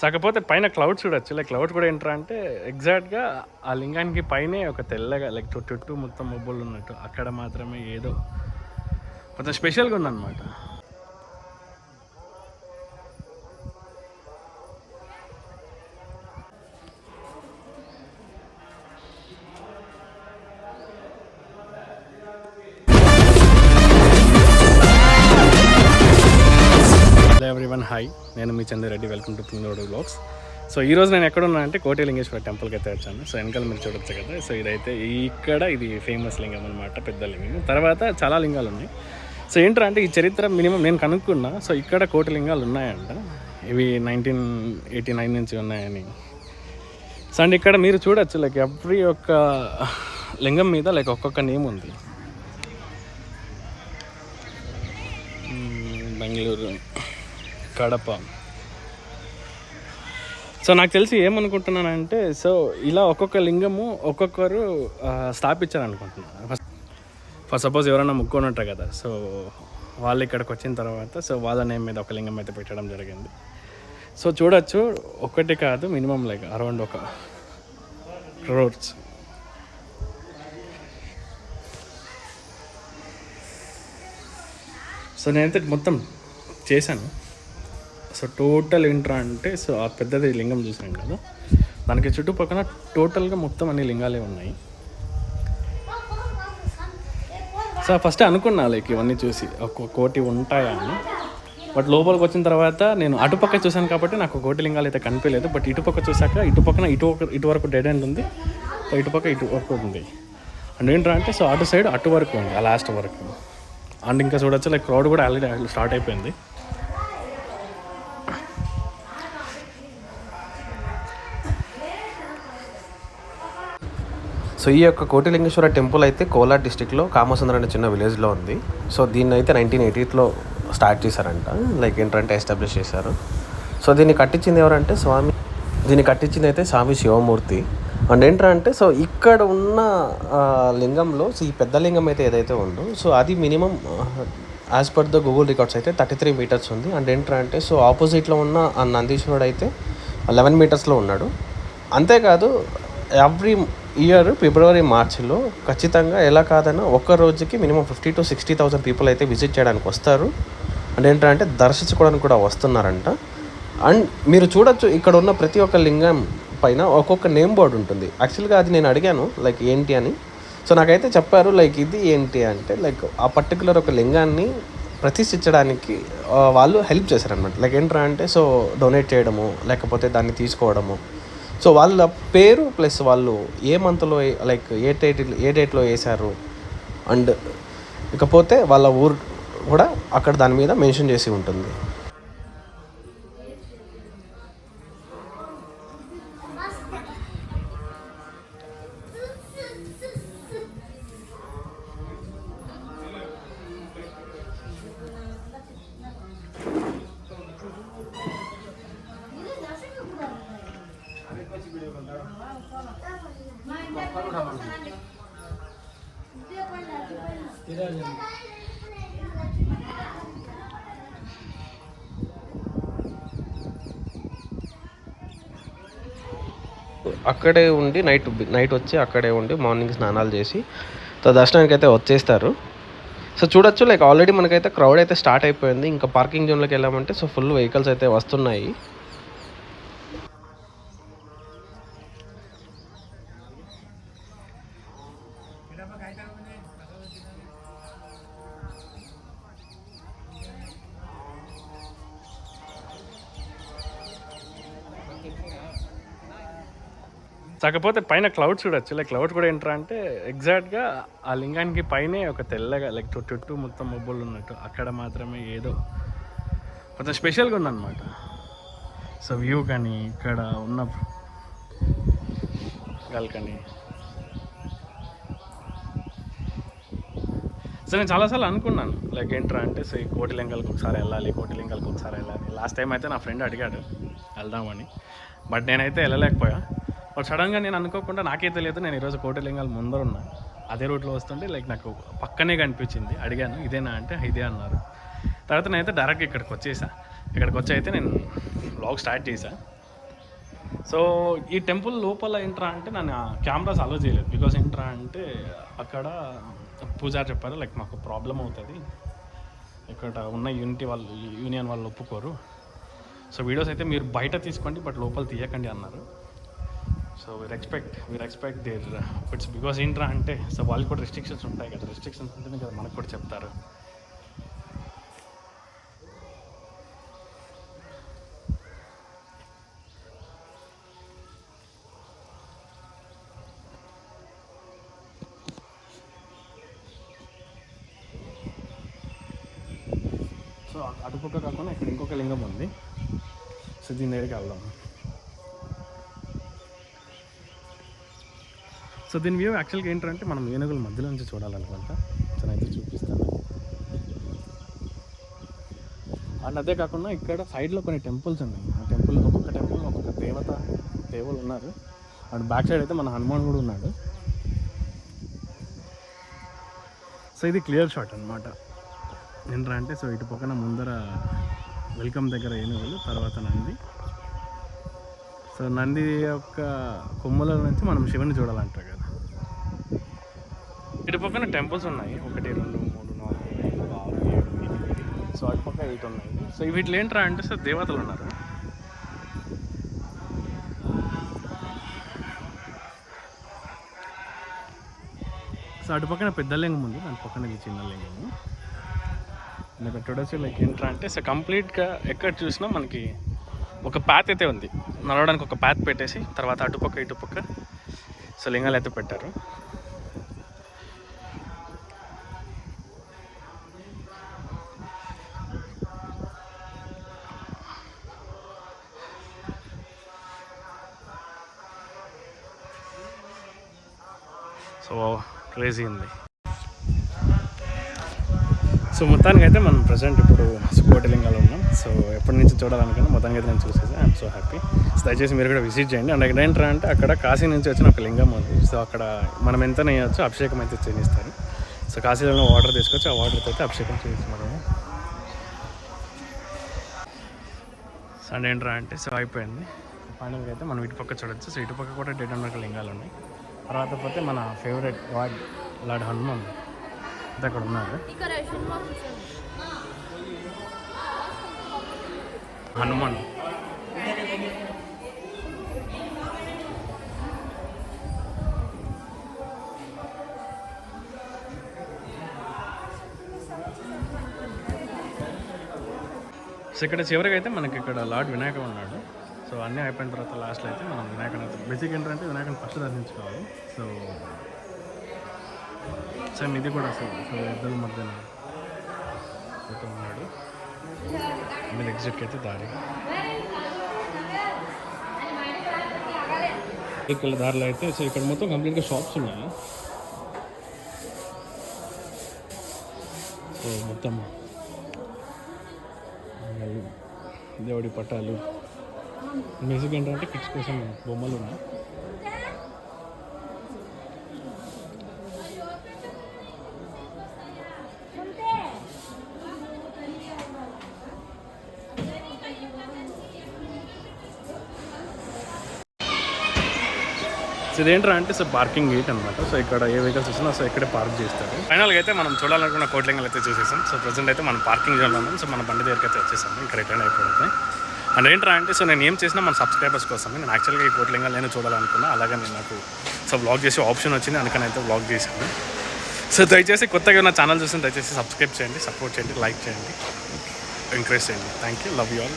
కాకపోతే పైన క్లౌడ్స్ చూడొచ్చు. లైక్ క్లౌడ్స్ కూడా ఏంట్రా అంటే ఎగ్జాక్ట్‌గా ఆ లింగానికి పైనే ఒక తెల్లగా లైక్ చుట్టూ మొత్తం మబ్బులు ఉన్నట్టు అక్కడ మాత్రమే ఏదో కొంచెం స్పెషల్‌గా ఉందన్నమాట. ఎవ్రీవన్ హాయ్, నేను మీ Chandreddy. Welcome to Pingaluru vlogs. So ఈరోజు నేను ఎక్కడ ఉన్నా అంటే కోటిలింగేశ్వర టెంపుల్కి అయితే వచ్చాను. సో వెనకాల మీరు చూడొచ్చు కదా. సో ఇదైతే ఇది ఫేమస్ లింగం అనమాట, పెద్ద లింగం. తర్వాత చాలా లింగాలు ఉన్నాయి. సో ఏంట్రా అంటే ఈ చరిత్ర మినిమం నేను కనుక్కున్నా. సో ఇక్కడ కోటిలింగాలు ఉన్నాయంట, ఇవి 1989 నుంచి ఉన్నాయని. సో అండ్ ఇక్కడ మీరు చూడొచ్చు లైక్ ఎవ్రీ ఒక్క లింగం మీద లైక్ ఒక్కొక్క నేమ్ ఉంది. బెంగళూరు, కడప. సో నాకు తెలిసి ఏమనుకుంటున్నానంటే, సో ఇలా ఒక్కొక్క లింగము ఒక్కొక్కరు స్థాపించారు అనుకుంటున్నాను. ఫస్ట్ సపోజ్ ఎవరైనా ముక్కొని ఉంటారు కదా, సో వాళ్ళు ఇక్కడికి వచ్చిన తర్వాత సో వాళ్ళ నేమ్ మీద ఒక లింగం అయితే పెట్టడం జరిగింది. సో చూడొచ్చు, ఒకటి కాదు minimum like around 1 crores. So నేనైతే మొత్తం చేశాను. సో టోటల్ ఏంట్రా అంటే, సో ఆ పెద్దది లింగం చూసాను కదా, దానికి చుట్టుపక్కల టోటల్గా మొత్తం అన్ని లింగాలే ఉన్నాయి. సో ఫస్ట్ అనుకున్నా లైక్ ఇవన్నీ చూసి ఒక కోటి ఉంటాయా అని. బట్ లోపలికి వచ్చిన తర్వాత నేను అటుపక్క చూశాను కాబట్టి నాకు కోటి లింగాలు అయితే కనిపించలేదు. బట్ ఇటుపక్క చూసాక ఇటుపక్కన ఇటు వరకు డెడ్ ఎండ్ ఉంది, ఇటుపక్క ఇటు వరకు ఉంది. అండ్ ఏంట్రా అంటే, సో అటు సైడ్ అటు వరకు ఉంది, ఆ లాస్ట్ వరకు. అండ్ ఇంకా చూడొచ్చు లైక్ క్రౌడ్ కూడా ఆల్రెడీ స్టార్ట్ అయిపోయింది. సో ఈ యొక్క కోటిలింగేశ్వర టెంపుల్ అయితే కోలార్ డిస్టిక్లో కామసుందర్ అనే చిన్న విలేజ్లో ఉంది. సో దీన్ని అయితే 1988లో స్టార్ట్ చేశారంట. లైక్ ఏంటంటే ఎస్టాబ్లిష్ చేశారు. సో దీన్ని కట్టించింది ఎవరంటే స్వామి శివమూర్తి. అండ్ ఏంటంటే, సో ఇక్కడ ఉన్న లింగంలో ఈ పెద్ద లింగం అయితే ఏదైతే ఉందో, సో అది minimum as per the Google records అయితే 33 meters ఉంది. అండ్ ఏంటంటే, సో ఆపోజిట్లో ఉన్న ఆ నందీశ్వరుడు అయితే 11 meters ఉన్నాడు. అంతేకాదు ఎవ్రీ ఇయర్ ఫిబ్రవరి మార్చిలో ఖచ్చితంగా ఎలా కాదన్నా ఒక్క రోజుకి మినిమం 50,000 to 60,000 పీపుల్ అయితే విజిట్ చేయడానికి వస్తారు. అండ్ ఏంటంటే దర్శించుకోవడానికి కూడా వస్తున్నారంట. అండ్ మీరు చూడొచ్చు, ఇక్కడ ఉన్న ప్రతి ఒక్క లింగం పైన ఒక్కొక్క నేమ్ బోర్డు ఉంటుంది. యాక్చువల్గా అది నేను అడిగాను లైక్ ఏంటి అని. సో నాకైతే చెప్పారు లైక్ ఇది ఏంటి అంటే, లైక్ ఆ పర్టికులర్ ఒక లింగాన్ని ప్రతిష్ఠించడానికి వాళ్ళు హెల్ప్ చేశారనమాట. లైక్ ఏంట్రా అంటే, సో డొనేట్ చేయడము లేకపోతే దాన్ని తీసుకోవడము. సో వాళ్ళ పేరు ప్లస్ వాళ్ళు ఏ మంత్లో లైక్ ఏ డేట్లో వేశారు, అండ్ ఇకపోతే వాళ్ళ ఊరు కూడా అక్కడ దాని మీద మెన్షన్ చేసి ఉంటుంది. అక్కడే ఉండి నైట్ వచ్చి అక్కడే ఉండి మార్నింగ్ స్నానాలు చేసి దర్శనానికి అయితే వచ్చేస్తారు. సో చూడొచ్చు లైక్ ఆల్రెడీ మనకైతే క్రౌడ్ అయితే స్టార్ట్ అయిపోయింది. ఇంకా పార్కింగ్ జోన్లోకి వెళ్ళామంటే సో ఫుల్ వెహికల్స్ అయితే వస్తున్నాయి. కాకపోతే పైన క్లౌడ్స్ చూడొచ్చు. లైక్ క్లౌడ్స్ కూడా ఏంట్రా అంటే ఎగ్జాక్ట్గా ఆ లింగానికి పైనే ఒక తెల్లగా లైక్ చుట్టూ మొత్తం మబ్బులు ఉన్నట్టు అక్కడ మాత్రమే ఏదో కొంచెం స్పెషల్గా ఉందన్నమాట. సో వ్యూ కానీ ఇక్కడ ఉన్న గల్కని. సో నేను చాలాసార్లు అనుకున్నాను లైక్ ఏంట్రా అంటే, సో ఈ కోటిలింగాలకు ఒకసారి వెళ్ళాలి. లాస్ట్ టైం అయితే నా ఫ్రెండ్ అడిగాడు వెళ్దామని, బట్ నేనైతే వెళ్ళలేకపోయా. బట్ సడన్గా నేను అనుకోకుండా, నాకే తెలియదు, నేను ఈరోజు కోటిలింగాలు ముందరున్నా అదే రూట్లో వస్తుంటే లైక్ నాకు పక్కనే కనిపించింది. అడిగాను ఇదేనా అంటే ఇదే అన్నారు. తర్వాత నేనైతే డైరెక్ట్గా ఇక్కడికి వచ్చి అయితే నేను వ్లాగ్ స్టార్ట్ చేశాను. సో ఈ టెంపుల్ లోపల ఏంట్రా అంటే నన్ను కెమెరాస్ అలో చేయలేదు. బికాస్ ఏంట్రా అంటే అక్కడ పూజారి చెప్పారు లైక్ మాకు ప్రాబ్లం అవుతుంది, ఇక్కడ ఉన్న యూనియన్ వాళ్ళు ఒప్పుకోరు, సో వీడియోస్ అయితే మీరు బయట తీసుకోండి బట్ లోపల తీయకండి అన్నారు. So we're expect there it's because ఏంట్రా అంటే సో వాళ్ళు కూడా రెస్ట్రిక్షన్స్ ఉంటాయి కదా, రెస్ట్రిక్షన్స్ ఉంటేనే కదా మనకు కూడా చెప్తారు. సో అటుపక్క కాకుండా ఇక్కడ ఇంకొక లింగం ఉంది. సో దీని దగ్గరికి వెళ్దాం. సో దీని వ్యూ యాక్చువల్గా ఏంటంటే మనం ఏనుగుల మధ్యలో నుంచి చూడాలనుకుంటా. సో నేనైతే చూపిస్తాను. అండ్ అదే కాకుండా ఇక్కడ సైడ్లో కొన్ని టెంపుల్స్ ఉన్నాయి. ఆ టెంపుల్ ఒక్కొక్క టెంపుల్ ఒక్కొక్క దేవులు ఉన్నారు. అండ్ బ్యాక్ సైడ్ అయితే మన హనుమాన్ కూడా ఉన్నాడు. సో ఇది క్లియర్ షాట్ అనమాట. ఏంట్రా అంటే సో ఇటు పక్కన ముందర వెల్కమ్ దగ్గర ఏనుగులు, తర్వాత నంది. సో నంది యొక్క కొమ్ముల నుంచి మనం శివుని చూడాలంటారు కదా. ఇటు పక్కన టెంపుల్స్ ఉన్నాయి, 1 2 3 4 5 6 7 8. సో అటు పక్క 8 ఉన్నాయి. సో వీటిలో ఏంట్రా అంటే సో దేవతలు ఉన్నారు. సో అటు పక్కన పెద్ద లింగం ఉంది, దాని పక్కన ఇది చిన్న లింగము. ఇక్కడ చూడొచ్చు లైక్ ఏంట్రా అంటే సో కంప్లీట్గా ఎక్కడ చూసినా మనకి ఒక పాత్ అయితే ఉంది, నడవడానికి ఒక పాత్ పెట్టేసి తర్వాత అటుపక్క ఇటుపక్క సో లింగాలు అయితే పెట్టారు. సో క్రేజీ ఉంది. సో మొత్తానికి అయితే మనం ప్రజెంట్ ఇప్పుడు కోటిలింగాలో ఉన్నాం. సో ఎప్పటి నుంచి చూడాలనుకున్నా మొత్తానికి అయితే నేను చూసేసి ఐఎమ్ సో హ్యాపీ. సో దయచేసి మీరు కూడా విజిట్ చేయండి. అండ్ అక్కడ ఏంటంటే అంటే అక్కడ కాశీ నుంచి వచ్చిన ఒక లింగం ఉంది. సో అక్కడ మనం ఎంత నేయచ్చో అభిషేకం అయితే చేయిస్తారు. సో కాశీలో వాటర్ తీసుకొచ్చి ఆ వాటర్తో అయితే అభిషేకం చేసి మనము. సో అండ్ ఏంట్రా అంటే సో అయిపోయింది. ఫైనల్గా అయితే మనం ఇటుపక్క చూడొచ్చు. సో ఇటుపక్క కూడా 200 లింగాలు ఉన్నాయి. తర్వాత పోతే మన ఫేవరెట్ గాడ్ లార్డ్ హనుమాన్ అక్కడ ఉన్నారు. హనుమాన్ సో ఇక్కడ చివరికి అయితే మనకి ఇక్కడ లార్డ్ వినాయకుడు ఉన్నాడు. సో అన్నీ అయిపోయిన తర్వాత లాస్ట్లో అయితే మనం వినాయకుని అయితే బేసిక్ ఏంటంటే వినాయకుని ఫస్ట్ దర్శించుకోవాలి. సో సేమ్ ఇది కూడా అసలు సో ఇద్దరు మధ్యన అయితే ఉన్నాడు. మీరు ఎగ్జిట్కి అయితే దారి ఇక్కడ దారిలో అయితే సో ఇక్కడ మొత్తం కంప్లీట్గా షాప్స్ ఉన్నాయి. సో మొత్తం దేవుడి పట్టాలు, బేసిక్ ఏంటంటే కిడ్స్ కోసం బొమ్మలు ఉన్నాయి. సో ఇదేంట్రా అంటే సో పార్కింగ్ గేట్ అనమాట. సో ఇక్కడ ఏ వెహికల్స్ వచ్చినా సో ఇక్కడే పార్క్ చేస్తారు. ఫైనల్గా అయితే మనం చూడాలనుకున్న కోటిలింగాలు అయితే చూసేసాం. సో ప్రజెంట్ అయితే మనం పార్కింగ్ జోన్లో ఉన్నాం. సో మన బండి దగ్గరికి అయితే వచ్చేసాము, ఇక్కడ రిటర్న్ అయిపోతుంది. అండ్ ఏంట్రా అంటే సో నేను ఏం చేసినా మన సబ్స్క్రైబర్స్ కోసం నేను యాక్చువల్గా ఈ కోటిలింగాలు నేను చూడాలనుకున్నా. అలాగే నేను నాకు సో వ్లాగ్ చేసే ఆప్షన్ వచ్చింది, అందుకని అయితే వ్లాగ్ చేశాను. సో దయచేసి కొత్తగా నా ఛానల్ చూసి దయచేసి సబ్స్క్రైబ్ చేయండి, సపోర్ట్ చేయండి, లైక్ చేయండి, ఎంకరేజ్ చేయండి. Thank you, love you all.